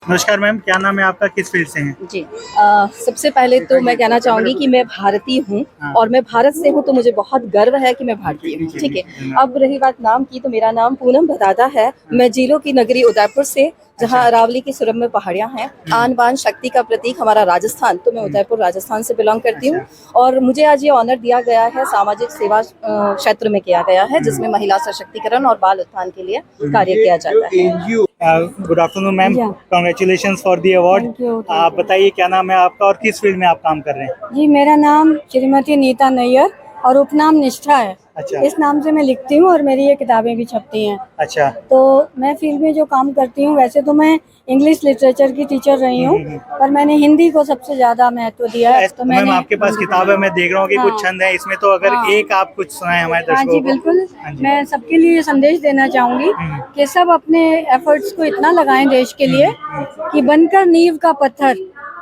नमस्कार मैम, क्या नाम है आपका, किस फील्ड से हैं? जी सबसे पहले तो मैं कहना चाहूँगी कि मैं भारतीय हूँ हाँ। और मैं भारत से हूँ, तो मुझे बहुत गर्व है कि मैं भारतीय हूँ। ठीक है, अब रही बात नाम की, तो मेरा नाम पूनम भदादा है। मैं जिलों की नगरी उदयपुर से, जहाँ अरावली की सुरम्य पहाड़ियाँ हैं, आन बान शक्ति का प्रतीक हमारा राजस्थान, तो मैं उदयपुर राजस्थान से बिलोंग करती हूँ। और मुझे आज ये ऑनर दिया गया है, सामाजिक सेवा क्षेत्र में किया गया है, जिसमें महिला सशक्तिकरण और बाल उत्थान के लिए कार्य किया जाता है। Good afternoon ma'am, congratulation for the award. Thank you. आप बताइए क्या नाम है आपका और किस फील्ड में आप काम कर रहे हैं? जी, मेरा नाम श्रीमती नीता नैयर और उपनाम निष्ठा है। अच्छा। इस नाम से मैं लिखती हूँ और मेरी ये किताबें भी छपती हैं। अच्छा। तो मैं फील्ड में जो काम करती हूँ, वैसे तो मैं इंग्लिश लिटरेचर की टीचर रही हूँ, पर मैंने हिंदी को सबसे ज़्यादा महत्व दिया है। तो मैम आपके पास किताब है, मैं देख रहा हूँ कि हाँ। कुछ छंद है इसमें, तो अगर एक आप कुछ सुनाएं हमारे हाँ दर्शकों जी, को। बिल्कुल। हाँ जी। मैं सबके लिए ये संदेश देना चाहूँगी कि सब अपने एफर्ट्स को इतना लगाएं देश के लिए कि बनकर नींव का पत्थर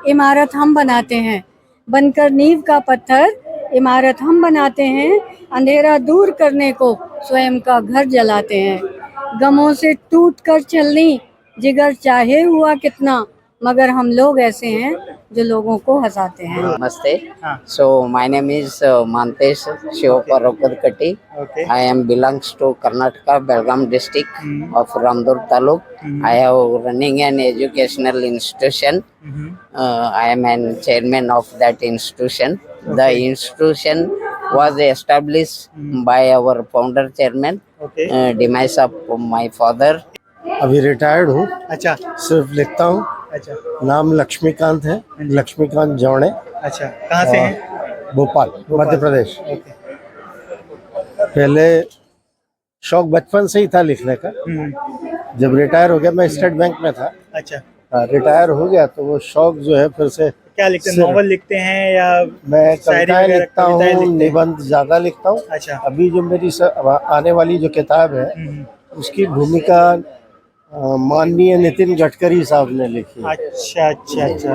इमारत हम बनाते हैं। बनकर नींव का पत्थर इमारत हम बनाते हैं, अंधेरा दूर करने को स्वयं का घर जलाते हैं। गमों से टूट कर चलनी जिगर चाहे हुआ कितना, मगर हम लोग ऐसे हैं जो लोगों को हंसाते हैं। Namaste. हाँ। So my name is Mantesh Shivaparakodkati. Okay. I am belongs to Karnataka, Belgaum district of Ramdur Taluk. I have running an educational institution. I am an chairman of that institution. The institution was established by our founder chairman, okay. demise of my father. अभी retired हूँ, अच्छा। सिर्फ लिखता हूँ। अच्छा। नाम लक्ष्मीकांत है, लक्ष्मीकांत जौड़े, अच्छा, कहाँ से हैं? भोपाल, मध्य प्रदेश। ओके। पहले शौक बचपन से ही था लिखने का। जब रिटायर हो गया, मैं स्टेट बैंक में था। अच्छा, रिटायर हो गया तो वो शौक जो है फिर से। क्या लिखते हैं, नॉवल लिखते हैं या मैं शायरी कविताएं वगैरह? लिखता कविताएं हूँ, लिखते हैं। निबंध ज्यादा लिखता हूँ। अच्छा। अभी जो मेरी आने वाली जो किताब है, उसकी भूमिका माननीय नितिन गडकरी साहब ने लिखी है। अच्छा अच्छा अच्छा।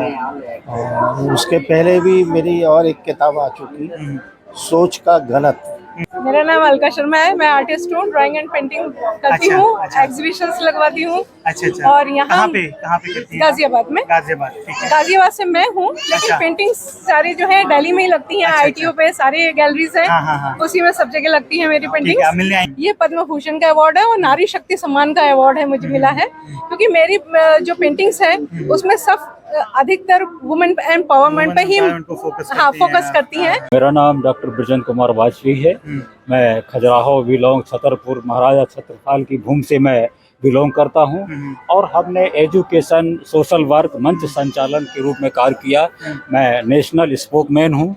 और उसके पहले भी मेरी और एक किताब आ चुकी, सोच का घनत्व। मेरा नाम अलका शर्मा है। मैं आर्टिस्ट हूँ, ड्राइंग एंड पेंटिंग करती अच्छा, हूँ, अच्छा। एग्जीबिशंस लगवाती हूँ। अच्छा अच्छा। और यहाँ कहाँ पे करती हैं? गाजियाबाद में। गाजियाबाद, ठीक है। गाजियाबाद से मैं हूँ, लेकिन अच्छा। पेंटिंग्स सारी जो है दिल्ली में ही लगती हैं। अच्छा, आईटीओ पे सारी गैलरीज हैं, हाँ, हाँ, हाँ। उसी में सब जगह लगती है मेरी ठीक है, पेंटिंग्स। आप मिलने आएंगे। ये पद्म भूषण का अवार्ड है और नारी शक्ति सम्मान का अवार्ड है मुझे मिला है, क्योंकि मेरी जो पेंटिंग्स है उसमें सब अधिकतर वुमेन एम्पावरमेंट पे ही फोकस करती हैं। मेरा नाम डॉक्टर बृजेंद्र कुमार वाजपेयी है। मैं खजुराहो बिलोंग छतरपुर महाराजा छत्रपाल की भूमि से मैं बिलोंग करता हूँ। और हमने एजुकेशन सोशल वर्क मंच संचालन के रूप में कार्य किया। मैं नेशनल स्पोकमैन हूँ,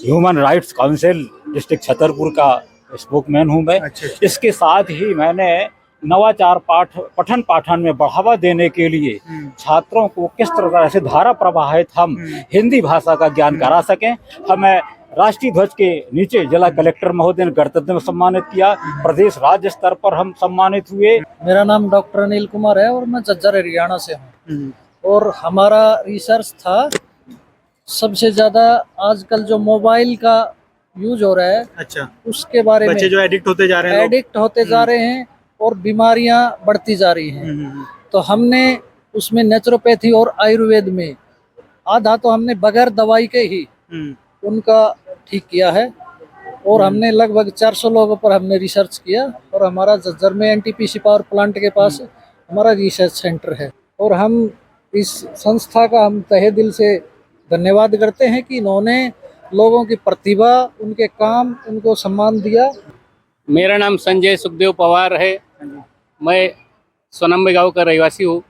human rights council district Chhatarpur का स्पोकमैन हूँ मैं। इसके साथ ही मैंने नवाचार पठन पाठन में बढ़ावा देने के लिए छात्रों को किस तरह से धारा प्रवाहित हम हिंदी भाषा का ज्ञान करा सकें, हमें राष्ट्रीय ध्वज के नीचे जिला कलेक्टर महोदय ने गणतंत्र में सम्मानित किया। प्रदेश राज्य स्तर पर हम सम्मानित हुए। मेरा नाम डॉक्टर अनिल कुमार है और मैं झज्जर हरियाणा से हूँ। और हमारा रिसर्च था, सबसे ज्यादा आजकल जो मोबाइल का यूज हो रहा है, अच्छा, उसके बारे में। बच्चे जो एडिक्ट होते जा रहे हैं और बीमारियां बढ़ती जा रही हैं। तो हमने उसमें नेचुरोपैथी और आयुर्वेद में आधा तो हमने बगैर दवाई के ही उनका ठीक किया है। और हमने लगभग 400 लोगों पर हमने रिसर्च किया। और हमारा झज्जर में एनटीपीसी पावर प्लांट के पास हमारा रिसर्च सेंटर है। और हम इस संस्था का हम तहे दिल से धन्यवाद करते हैं कि इन्होंने लोगों की प्रतिभा, उनके काम, उनको सम्मान दिया। मेरा नाम संजय सुखदेव पवार है। मैं सोनंबे गांव का रहवासी हूँ।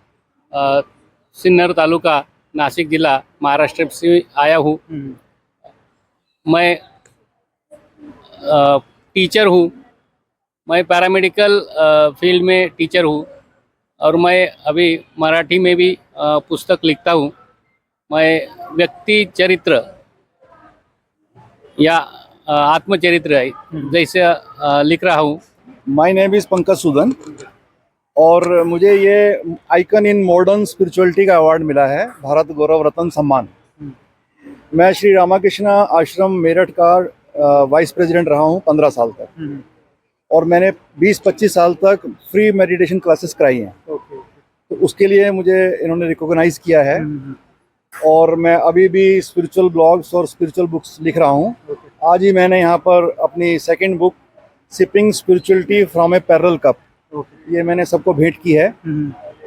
सिन्नर तालुका, नासिक जिला, महाराष्ट्र से आया हूँ। मैं टीचर हूँ। मैं पैरामेडिकल फील्ड में टीचर हूँ और मैं अभी मराठी में भी पुस्तक लिखता हूँ। मैं व्यक्ति चरित्र या आत्मचरित्र जैसे लिख रहा हूँ। My name is Pankaj Sudan और मुझे ये आइकन इन मॉडर्न स्पिरिचुअलिटी का अवार्ड मिला है, भारत गौरव रत्न सम्मान। मैं श्री रामाकृष्ण आश्रम मेरठ का वाइस प्रेसिडेंट रहा हूँ 15 साल तक। और मैंने 20-25 साल तक फ्री मेडिटेशन क्लासेस कराई हैं। तो तो उसके लिए मुझे इन्होंने रिकॉग्नाइज किया है। और मैं अभी भी स्पिरिचुअल ब्लॉग्स और स्पिरिचुअल बुक्स लिख रहा हूँ। आज ही मैंने यहाँ पर अपनी second book sipping spirituality from A parallel cup, ये मैंने सबको भेंट की है।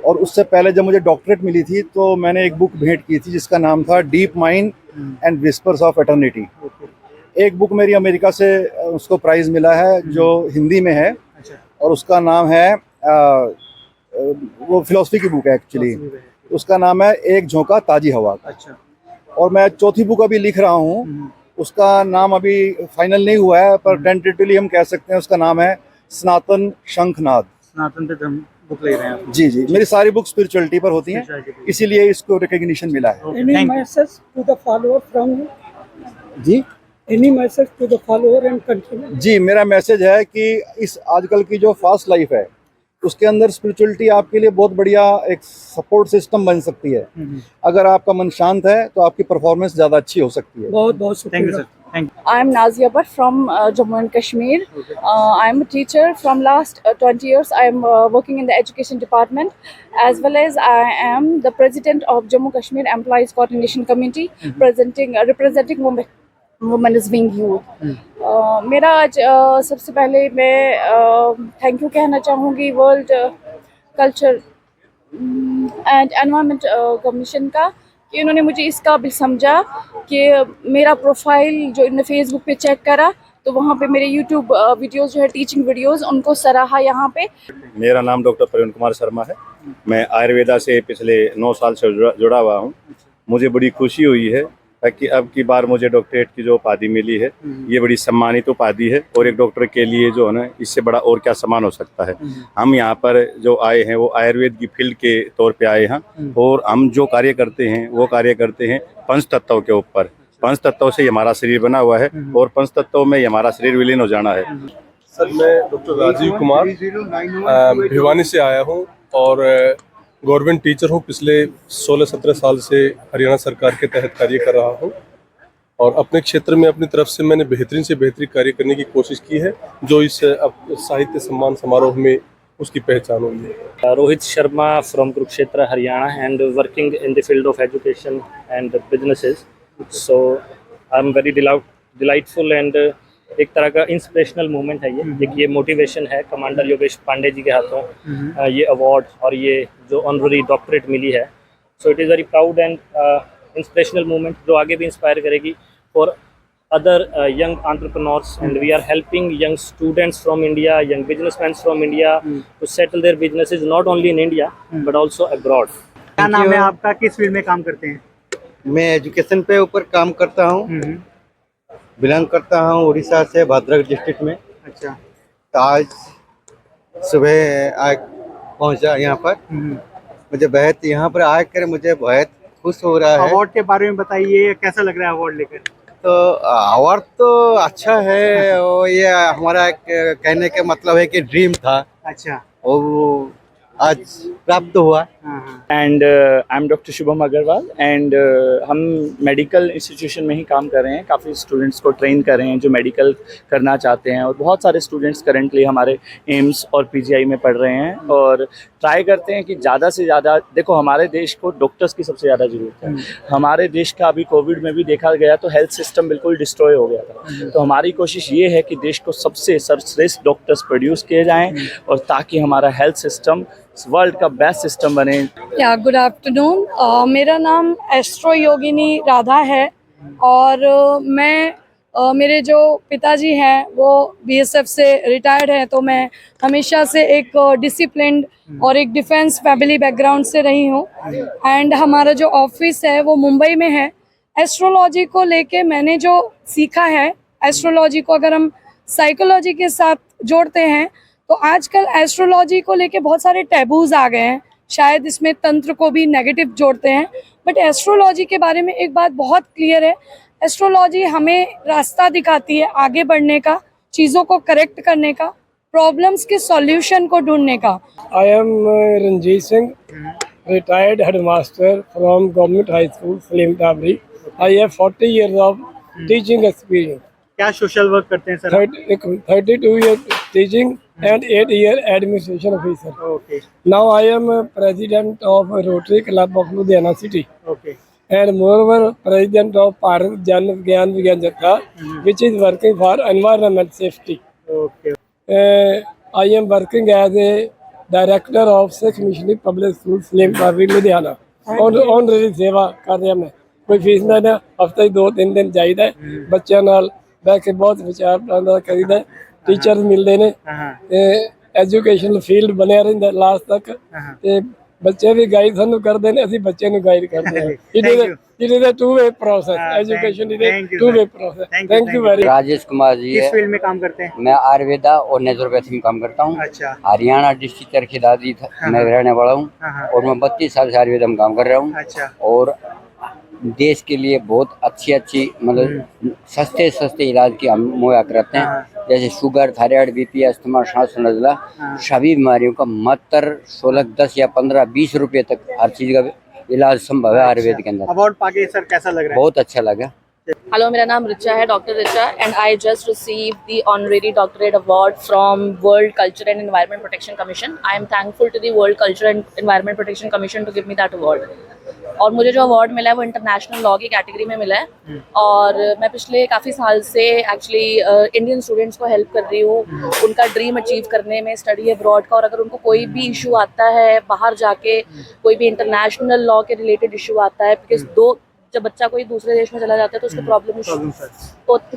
और उससे पहले जब मुझे डॉक्टरेट मिली थी तो मैंने एक बुक भेंट की थी जिसका नाम था deep mind and whispers of eternity. एक बुक मेरी अमेरिका से उसको प्राइज़ मिला है जो हिंदी में है, और उसका नाम है वो फिलॉसफी की बुक है एक्चुअली, उसका नाम है एक झोंका ताजी हवा का। और मैं चौथी बुक अभी लिख रहा हूँ, उसका नाम अभी फाइनल नहीं हुआ है पर टेंटेटिवली हम कह सकते हैं उसका नाम है सनातन शंखनाद। सनातन पे हम बुक ले रहे हैं। जी जी, मेरी सारी बुक स्पिरिचुअलिटी पर होती हैं, इसीलिए इसको रिकॉग्निशन मिला है। Any message to the follower from you? Ji Any message to the follower and countrymen? जी, मेरा मैसेज है कि इस आजकल की जो फास्ट लाइफ है उसके अंदर स्पिरिचुअलिटी आपके लिए बहुत बढ़िया एक सपोर्ट सिस्टम बन सकती है। अगर आपका मन शांत है तो आपकी परफॉर्मेंस ज़्यादा अच्छी हो सकती है। बहुत बहुत थैंक यू शुक्रिया। Sir, thank you. I am Nazia Bhatt from Jammu and Kashmir. I am a teacher from last 20 years. I am working in the education department, as well as I am the president of Jammu Kashmir Employees Coordination Committee, representing women is wing youth. मेरा आज सबसे पहले मैं thank you कहना चाहूँगी world culture and environment commission का, कि उन्होंने मुझे इस काबिल समझा कि मेरा प्रोफाइल जो इन्होंने फेसबुक पे चेक करा तो वहाँ पे मेरे यूट्यूब वीडियोस जो है टीचिंग वीडियोस उनको सराहा यहाँ पे। मेरा नाम डॉक्टर प्रवीण कुमार शर्मा है। मैं आयुर्वेदा से पिछले 9 साल से जुड़ा हुआ हूँ। मुझे बड़ी खुशी हुई है कि अब की बार मुझे डॉक्टरेट की जो उपाधि मिली है ये बड़ी सम्मानित उपाधि है, और एक डॉक्टर के लिए जो है ना इससे बड़ा और क्या सम्मान हो सकता है। हम यहाँ पर जो आए हैं वो आयुर्वेद की फील्ड के तौर पे आए हैं, और हम जो कार्य करते हैं वो कार्य करते हैं पंच तत्वों के ऊपर। पंच तत्वों से हमारा शरीर बना हुआ है और पंच तत्वों में हमारा शरीर विलीन हो जाना है। सर, मैं डॉक्टर राजीव कुमार भिवानी से आया हूँ और गवर्नमेंट टीचर हूँ। पिछले 16-17 साल से हरियाणा सरकार के तहत कार्य कर रहा हूँ, और अपने क्षेत्र में अपनी तरफ से मैंने बेहतरीन से बेहतरीन कार्य करने की कोशिश की है, जो इस साहित्य सम्मान समारोह में उसकी पहचान हुई है। Rohit Sharma from Kurukshetra Haryana and working in the field of education and businesses. So I am very delightful and एक तरह का इंस्पिरेशनल मूवमेंट है ये। एक ये मोटिवेशन है कमांडर योगेश पांडे जी के हाथों ये अवार्ड और ये जो ऑनररी डॉक्टरेट मिली है। So it is very proud and inspirational movement जो आगे भी इंस्पायर करेगी for other young entrepreneurs, and we are helping young students from India, young businessmen from India to settle their businesses not only in India but also abroad. क्या नाम है आपका, किस field में काम करते हैं? मैं एजुकेशन पे ऊपर काम करता हूँ। बिलोंग करता हूँ उड़ीसा से, भद्रक डिस्ट्रिक्ट में। अच्छा। तो आज सुबह आ पहुँचा यहाँ पर। मुझे बहुत यहाँ पर आकर मुझे बहुत खुश हो रहा है। अवार्ड के बारे में बताइए, कैसा लग रहा है अवार्ड लेकर? तो अवार्ड तो अच्छा है, और ये हमारा कहने का मतलब है कि ड्रीम था। अच्छा। और आज प्राप्त हुआ। And I am doctor Shubham Agrawal and हम मेडिकल इंस्टीट्यूशन में ही काम कर रहे हैं। काफ़ी स्टूडेंट्स को ट्रेन कर रहे हैं जो मेडिकल करना चाहते हैं, और बहुत सारे स्टूडेंट्स करेंटली हमारे एम्स और पीजीआई में पढ़ रहे हैं, और ट्राई करते हैं कि ज़्यादा से ज़्यादा, देखो हमारे देश को डॉक्टर्स की सबसे ज़्यादा ज़रूरत है। हमारे देश का अभी कोविड में भी देखा गया तो हेल्थ सिस्टम बिल्कुल डिस्ट्रॉय हो गया था। तो हमारी कोशिश ये है कि देश को सबसे सर्वश्रेष्ठ डॉक्टर्स प्रोड्यूस किए जाएँ, और ताकि हमारा हेल्थ सिस्टम वर्ल्ड का बेस्ट सिस्टम बने। या गुड आफ्टरनून, मेरा नाम एस्ट्रो योगिनी राधा है, और मैं मेरे जो पिताजी हैं वो बीएसएफ से रिटायर्ड हैं, तो मैं हमेशा से एक डिसिप्लिन्ड और एक डिफेंस फैमिली बैकग्राउंड से रही हूँ। एंड हमारा जो ऑफिस है वो मुंबई में है। एस्ट्रोलॉजी को लेके मैंने जो सीखा है, एस्ट्रोलॉजी को अगर हम साइकोलॉजी के साथ जोड़ते हैं तो आजकल एस्ट्रोलॉजी को लेके बहुत सारे टैबूज आ गए हैं। शायद इसमें तंत्र को भी नेगेटिव जोड़ते हैं, बट एस्ट्रोलॉजी के बारे में एक बात बहुत क्लियर है। एस्ट्रोलॉजी हमें रास्ता दिखाती है आगे बढ़ने का, चीज़ों को करेक्ट करने का, प्रॉब्लम्स के सॉल्यूशन को ढूंढने का। I am Ranjeet Singh, retired headmaster from government high school Salem Tabri. I have 40 years of teaching experience. क्या सोशल वर्क करते हैं sir? 32 years teaching and 8-year administration officer. Okay Now I am a president of Rotary Club of Ludhiana City okay and moreover president of Bharat Jan Gyan Vigyan Jatha, which is working for environment safety. Okay I am working as a director of Sikh Missionary Public School, Slim Parvi, Ludhiana. Honorary सेवा कर रहा मैं, कोई fees ना ना, हफ्ते 2-3 दिन जाइदा बच्चों नाल बैठ के बहुत विचार प्रदान करीदा, टीचर्स मिलते ने, एजुकेशनल फील्ड बनया रहिंदा लास्ट तक, ते बच्चे भी गाइड सानू करदे ने, ਅਸੀਂ ਬੱਚੇ ਨੂੰ गाइड करदे हैं। It is a two-way process. Education is a two-way process. Thank you very much. Rajesh Kumar ji किस है। फील्ड में काम करते हैं? मैं आयुर्वेदा और नेचुरोपैथी में काम करता हूँ। अच्छा हरियाणा डिस्ट्रिक्ट चरखी दादरी में रहने वाला हूँ और मैं 32 साल से आयुर्वेदा में काम कर रहा हूँ। अच्छा और देश के लिए बहुत अच्छी मतलब सस्ते इलाज की हम मुहैया कराते हैं, जैसे शुगर, थायराइड, बीपी, अस्थमा, सांस नज़ला, सभी बीमारियों का मात्र 16, 10 या 15, 20 रुपये तक हर चीज़ का इलाज संभव है आयुर्वेद के अंदर। अवार्ड पाके सर कैसा लग रहा है? बहुत अच्छा लगा। Hello, मेरा नाम रिचा है, doctor Richa, and I just received the honorary doctorate award from World Culture and Environment Protection Commission. I am thankful to the World Culture and Environment Protection Commission to give me that award. और मुझे जो award मिला है वो international law की category में मिला है और मैं पिछले काफ़ी साल से एक्चुअली इंडियन स्टूडेंट्स को हेल्प कर रही हूँ उनका ड्रीम अचीव करने में, स्टडी अब्रॉड का। और अगर उनको कोई भी इशू आता है बाहर जाके, कोई भी इंटरनेशनल लॉ के रिलेटेड इशू आता है, बिकॉज जब बच्चा कोई दूसरे देश में चला जाता है तो उसको प्रॉब्लम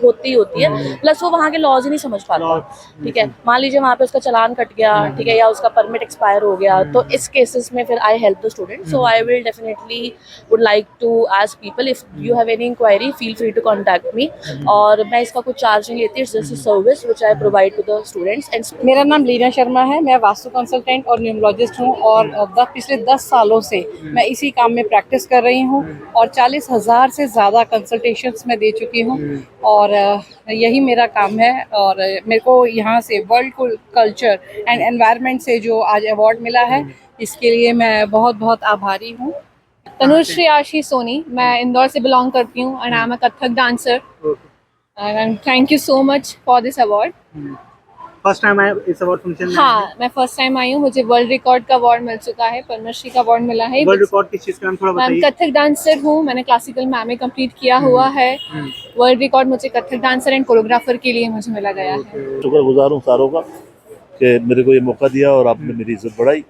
होती है, प्लस वो वहाँ के लॉज ही नहीं समझ पाता। ठीक है, मान लीजिए वहाँ पे उसका चालान कट गया, ठीक है, या उसका परमिट एक्सपायर हो गया, तो इस केसेस में फिर I help the student. So I will definitely would like to ask people if you have any inquiry, feel free to contact me. और मैं इसका कुछ चार्ज नहीं लेती, it's just a service which I provide to the students. And मेरा नाम लीना शर्मा है, मैं वास्तु कंसल्टेंट और न्यूमरोलॉजिस्ट हूँ और पिछले 10 सालों से मैं इसी काम में प्रैक्टिस कर रही हूँ और 40,000 से ज़्यादा कंसल्टेशंस मैं दे चुकी हूँ और यही मेरा काम है। और मेरे को यहाँ से वर्ल्ड कल्चर एंड एनवायरनमेंट से जो आज अवार्ड मिला है इसके लिए मैं बहुत बहुत आभारी हूँ। तनुश्री आशीष सोनी, मैं इंदौर से बिलोंग करती हूँ and I am a Kathak dancer and thank you so much for this award. First time आए इस अवार्ड फंक्शन में? हाँ, मैं फर्स्ट टाइम आई हूँ, मुझे वर्ल्ड रिकॉर्ड का अवार्ड मिल चुका है, पद्मश्री का अवार्ड मिला है। वर्ल्ड रिकॉर्ड किस चीज़ का, थोड़ा बताइए। मैं कथक डांसर हूँ, मैंने क्लासिकल में कंप्लीट किया हुआ है। वर्ल्ड रिकॉर्ड मुझे कथक डांसर एंड कोरियोग्राफर के लिए मुझे मिला गया है। शुक्रगुजार हूँ सारों का कि मेरे को ये मौका दिया और आपने मेरी इज्जत बढ़ाई,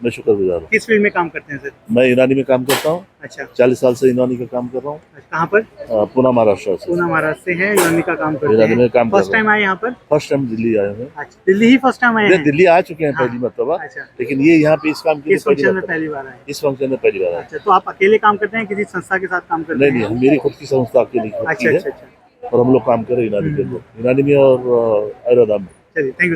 मैं शुक्रगुजार हूँ। किस फील्ड में काम करते हैं सर? मैं यूनानी में काम करता हूँ। अच्छा, 40 साल से यूनानी का काम कर रहा हूँ। कहाँ पर? पुणे महाराष्ट्र से। पुणे महाराष्ट्र से हैं, यूनानी का काम करते यूनानी में काम हैं। फर्स्ट टाइम आए यहाँ पर? फर्स्ट टाइम दिल्ली आए हैं। अच्छा, दिल्ली ही फर्स्ट टाइम आए हैं? दिल्ली आ चुके हैं पहली मरतबा, लेकिन ये यहाँ पे इस काम के लिए फंक्शन में पहली बार आए। इस फंक्शन में पहली बार आए। अच्छा, तो आप अकेले काम करते हैं, किसी संस्था के साथ काम करते हैं? नहीं, मेरी खुद की संस्था अकेली है और हम लोग काम कर रहे हैं यूनानी में और आयुर्वेदा में। चलिए, थैंक यू।